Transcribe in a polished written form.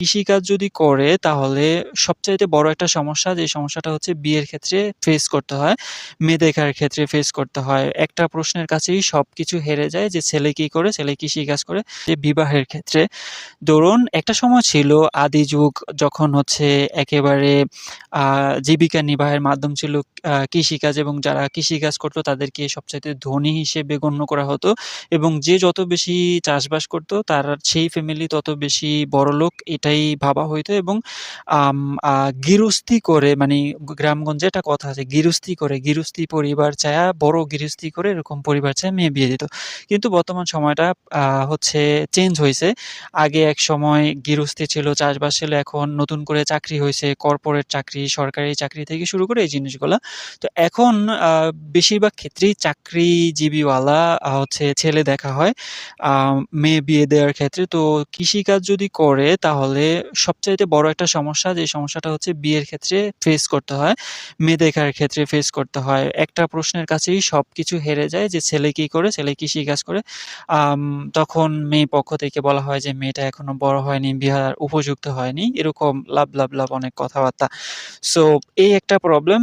কৃষিকাজ যদি করে তাহলে সবচাইতে বড় একটা সমস্যা, যে সমস্যাটা হচ্ছে বিয়ের ক্ষেত্রে ফেস করতে হয়। মেয়ে দেখার ক্ষেত্রে ফেস করতে হয়। একটা প্রশ্নের কাছেই সবকিছু হেরে যায় যে ছেলে কি করে? ছেলে কৃষিকাজ করে। যে বিবাহের ক্ষেত্রে ধরুন একটা সময় ছিল আদি যুগ, যখন হচ্ছে একেবারে আ জীবিকা নির্বাহের মাধ্যম ছিল কৃষিকাজ, এবং যারা কৃষিকাজ করত তাদেরকে সবচাইতে ধনী হিসেবে গণ্য করা হতো, এবং যে যত বেশি চাষবাস করত তার সেই ফ্যামিলি তত বেশি বড়লোক, এটাই ভাবা হইতো। এবং আম আ গৃহস্থী করে, মানে গ্রামগঞ্জে একটা কথা আছে, গৃহস্থী পরিবার চায়া, বড় গৃহস্থী করে এরকম পরিবার চায় মেয়ে বিয়ে দিত। কিন্তু বর্তমান সময়টা হচ্ছে চেঞ্জ হইছে। আগে একসময় গৃহস্থী ছিল, চাষবাস ছিল, এখন নতুন করে চাকরি হইছে, কর্পোরেট চাকরি, সরকারি চাকরি থেকে শুরু করে এই জিনিসগুলা। তো এখন আ বেশিরভাগ ক্ষেত্রেই চাকরিজীবীওয়ালা হচ্ছে ছেলে দেখা হয় আ মেয়ে বিয়ে দেওয়ার ক্ষেত্রে। তো কৃষিকাজ যদি করে তাহলে সবচাইতে বড় একটা সমস্যা, যে সমস্যাটা হচ্ছে বিয়ের ক্ষেত্রে ফেস করতে হয়। মেয়ে দেখার ক্ষেত্রে ফেস করতে হয়। একটা প্রশ্নের কাছেই সবকিছু হেরে যায় যে ছেলে কি করে? ছেলে কৃষিকাজ করে। আম তখন মেয়ে পক্ষ থেকে বলা হয় যে মেয়েটা এখনো বড় হয়নি, বিহার উপযুক্ত হয়নি। এরকম লাভ অনেক কথাবার্তা। সো এই একটা প্রবলেম।